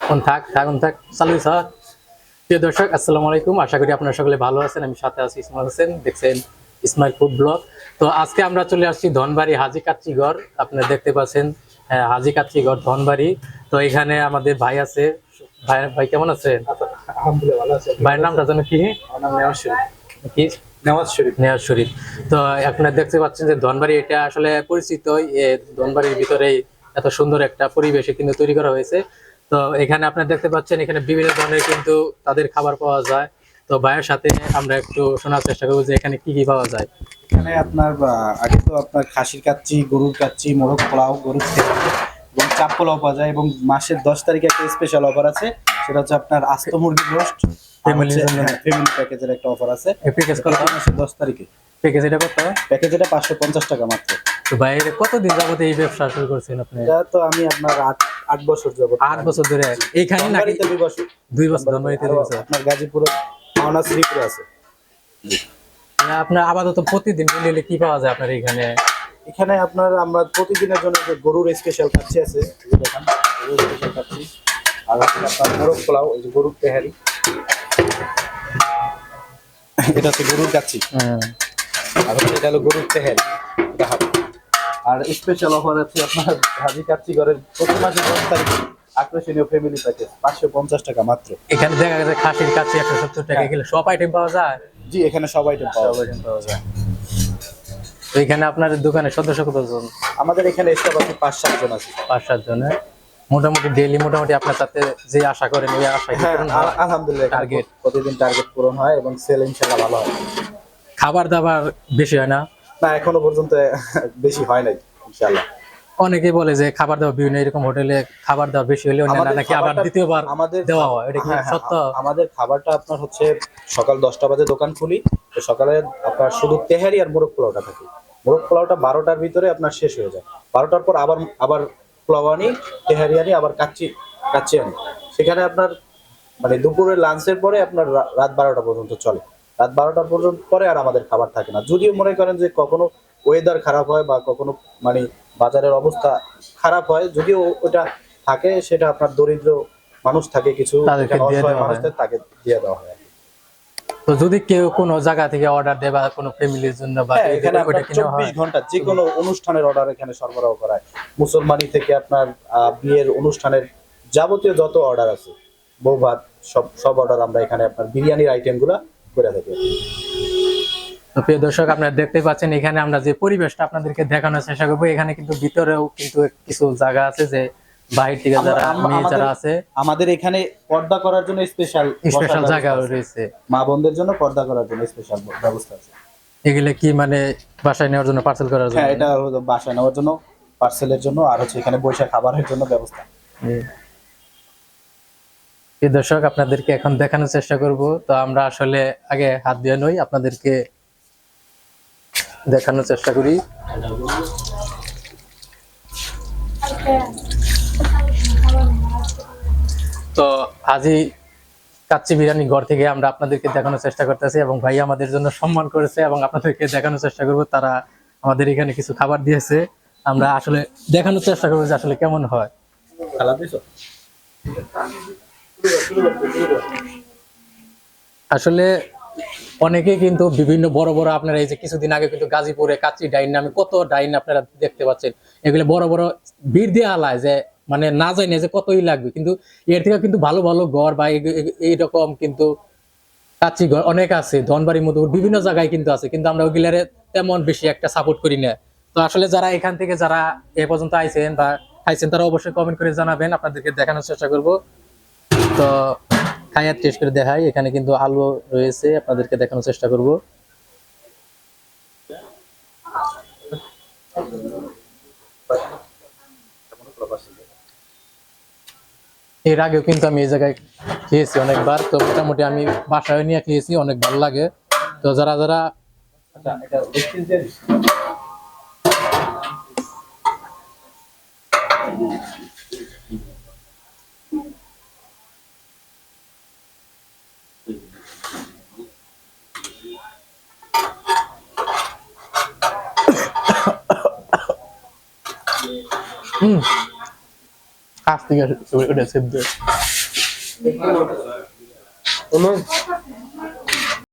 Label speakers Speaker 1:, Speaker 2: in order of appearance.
Speaker 1: থাক চালু স্যার। প্রিয় দর্শক আসসালামু আলাইকুম, আশা করি আপনারা সকলে ভালো আছেন। আমি সাথে আছি ইসমাইল হোসেন, দেখছেন ইসমাইল ফুড ব্লগ। তো আজকে আমরা চলে আসছি ধনবাড়ি হাজি কাচ্চিঘর। আপনারা দেখতে পাচ্ছেন হাজি কাচ্চিঘর ধনবাড়ি। তো এখানে আমাদের ভাই আছে। ভাই কেমন আছেন?
Speaker 2: আলহামদুলিল্লাহ ভালো আছি।
Speaker 1: ভাইয়ের নামটা জানো কি?
Speaker 2: আমার নাম নেওয়াজ শরীফ।
Speaker 1: কি?
Speaker 2: নেওয়াজ শরীফ।
Speaker 1: নেওয়াজ শরীফ। তো আপনারা দেখতে পাচ্ছেন যে ধনবাড়ি এটা আসলে পরিচিত। ধনবাড়ির ভিতরেই এত সুন্দর একটা পরিবেশে কিন্তু তৈরি করা হয়েছে। তো এখানে আপনারা দেখতে পাচ্ছেন এখানে বিভিন্ন ধরনের কিন্তু তাদের খাবার পাওয়া যায়। তো ভাইয়ের সাথে আমরা একটু শোনার চেষ্টা করবো যে এখানে কি কি পাওয়া যায়।
Speaker 2: এখানে আপনার আগে তো আপনার খাসির কাচ্চি, গরুর কাচ্চি, মোরগ পোলাও, গরুর তেহারি এবং চাপ পোলাও পাওয়া যায়। এবং মাসের 10 তারিখে একটা স্পেশাল অফার আছে, সেটা হচ্ছে আপনার আস্ত মুরগির রোস্ট
Speaker 1: ফ্যামিলির জন্য
Speaker 2: ফ্যামিলি প্যাকেজের একটা অফার আছে।
Speaker 1: এই প্যাকেজ কত?
Speaker 2: মাসের 10 তারিখে
Speaker 1: প্যাকেজ এটা কত?
Speaker 2: প্যাকেজ এটা 550 টাকা মাত্র।
Speaker 1: তো ভাইয়ের কতদিন যাবত এই ব্যবসা শুরু করছেন আপনি?
Speaker 2: এটা তো আমি আপনার 8 বছর যাবত।
Speaker 1: 8 বছর ধরে এইখানে নাকি?
Speaker 2: ধনবাড়িতে 2 বছর।
Speaker 1: 2 বছর ধনবাড়িতে 2 বছর।
Speaker 2: আপনার গাজীপুরে মাওনা শ্রীপুরে আছে।
Speaker 1: আপনার আপাতত প্রতিদিন ডেইলি কি পাওয়া যায় আপনার এখানে?
Speaker 2: এখানে আপনার আমরা প্রতিদিনের জন্য যে গরুর স্পেশাল কাচ্চি আছে, এই যে দেখেন গরুর স্পেশাল কাচ্চি, আর হচ্ছে আপনার মোরগ পোলাও, এই যে গরুর তেহারি, এটা হচ্ছে গরুর কাচ্চি, আর হচ্ছে এটা হলো গরুর তেহারি, এটা হাফ। আর স্পেশাল অফার আছে আপনার হাজি কাচ্চি ঘরের প্রতি মাসে 10 তারিখে আকর্ষণীয় ফ্যামিলি প্যাকেজ 550 টাকা মাত্র।
Speaker 1: এখানে দেখা গেছে খাসির কাছে 170 টাকা কিলো সব আইটেম পাওয়া যায়।
Speaker 2: জি, এখানে সব আইটেম পাওয়া যায়।
Speaker 1: তো এখানে আপনাদের দোকানে সদস্য কতজন?
Speaker 2: আমাদের এখানে স্টাফ আছে 5-7 জন আছে।
Speaker 1: 5-7 জনের। মোটামুটি ডেইলি মোটামুটি আপনার সাথে যে আশা করেন ওই আশা কি পূরণ হয়?
Speaker 2: আলহামদুলিল্লাহ,
Speaker 1: টার্গেট
Speaker 2: প্রতিদিন টার্গেট পূরণ হয় এবং সেল ইনশাআল্লাহ ভালো হয়।
Speaker 1: খাবার দাবার বেশি হয় না?
Speaker 2: না, এখনো পর্যন্ত বেশি হয় নাই ইনশাআল্লাহ।
Speaker 1: অনেকেই বলে যে খাবার দাবার বিভিন্ন এরকম হোটেলে খাবার দাবার বেশি হলে অন্যান্য নাকি আবার দ্বিতীয়বার দেওয়া হয়, এটা কি সত্য?
Speaker 2: আমাদের খাবারটা আপনার হচ্ছে সকাল 10টা বাজে দোকান খুলি, তো সকালে আপনার শুধু তেহারি আর মোরগ পোলাওটা থাকে। মোরগ পোলাওটা 12টার ভিতরে আপনার শেষ হয়ে যায়। 12টার পর আবার পোলাও আনি, তেহারি আনি, আবার কাচ্চি আনি। সেখানে আপনার মানে দুপুরের লাঞ্চের পরে আপনার রাত 12টা পর্যন্ত চলে। রাত 12টা পর্যন্ত পরে আর আমাদের খাবার থাকে না। যদিও মনে করেন যে কখনো ওয়েদার খারাপ হয় বা কখনো মানে বাজারের অবস্থা খারাপ হয়, যদিও ওটা থাকে, সেটা আপনার দরিদ্র মানুষ থাকে কিছু,
Speaker 1: তাদেরকে দিয়ে দেওয়া হয়।
Speaker 2: মানুষদের তাকে দিয়ে দেওয়া হয়।
Speaker 1: তো যদি কেউ কোনো জায়গা থেকে অর্ডার দেয় বা কোনো ফ্যামিলির জন্য বা
Speaker 2: হ্যাঁ, এখানে
Speaker 1: ওইটা
Speaker 2: আপনার
Speaker 1: কিনা হয়
Speaker 2: 24 ঘন্টা যে কোনো অনুষ্ঠানের অর্ডার এখানে সরবরাহ করা হয়। মুসলমানি থেকে আপনার বিয়ের অনুষ্ঠানের যাবতীয় যত অর্ডার আছে, বউ ভাত, সব অর্ডার আমরা এখানে আপনার বিরিয়ানির আইটেমগুলো করে থাকি।
Speaker 1: তো প্রিয় দর্শক আপনারা দেখতে পাচ্ছেন এখানে আমরা যে পরিবেশটা আপনাদেরকে দেখানোর চেষ্টা করবো। এখানে কিন্তু ভিতরেও কিন্তু কিছু জায়গা আছে যে বাইরে থেকে যারা মেয়ে যারা আছে
Speaker 2: আমাদের এখানে পর্দা করার জন্য স্পেশাল
Speaker 1: জায়গা রয়েছে।
Speaker 2: মা বোনদের জন্য পর্দা করার জন্য স্পেশাল ব্যবস্থা আছে।
Speaker 1: এগুলো কি মানে বাসায় নেওয়ার জন্য, পার্সেল করার জন্য?
Speaker 2: হ্যাঁ, এটা হলো বাসায় নেওয়ার জন্য, পার্সেলের জন্য, আর হচ্ছে এখানে বসে খাবারের জন্য ব্যবস্থা।
Speaker 1: প্রিয় দর্শক আপনাদেরকে এখন দেখানোর চেষ্টা করব। তো আমরা আসলে আগে হাত দিয়ে নই, আপনাদেরকে দেখানোর চেষ্টা করি। তো হাজি কাচ্চি বিরিয়ানি ঘর থেকে আমরা আপনাদেরকে দেখানোর চেষ্টা করতেছি এবং ভাই আমাদের জন্য সম্মান করেছে এবং আপনাদেরকে দেখানোর চেষ্টা করব। তারা আমাদের এখানে কিছু খাবার দিয়েছে, আমরা আসলে দেখানোর চেষ্টা করবো যে আসলে কেমন হয়। আসলে অনেকে কিন্তু বিভিন্ন বড় বড়, আপনারা এই যে কিছুদিন আগে কিন্তু গাজীপুরে কাচ্চি ডাইন নামে কত ডাইন আপনারা দেখতে পাচ্ছেন, এগুলো বড় বড় ভিড় দিয়ে আলায় যে মানে না জানি যে কতই লাগবে, কিন্তু এর থেকে কিন্তু ভালো ভালো ঘর বা এইরকম কিন্তু কাচ্চি ঘর অনেক আছে ধনবাড়ির মধ্যে, বিভিন্ন জায়গায় কিন্তু আছে, কিন্তু আমরা ওইগুলারে তেমন বেশি একটা সাপোর্ট করি না। তো আসলে যারা এখান থেকে যারা এ পর্যন্ত আইছেন বা খাইছেন তারা অবশ্যই কমেন্ট করে জানাবেন, আপনাদেরকে দেখানোর চেষ্টা করব। তো খাইয়ার টেস্ট করে দেখাই। এখানে কিন্তু আলু রয়েছে, আপনাদেরকে দেখানোর চেষ্টা করব। এর আগেও কিন্তু আমি এই জায়গায় খেয়েছি অনেকবার। তো মোটামুটি আমি বাসায় নিয়ে খেয়েছি, অনেক ভালো লাগে। তো যারা যারা কাছ থেকে ওটা সেদ্ধ
Speaker 3: Uno.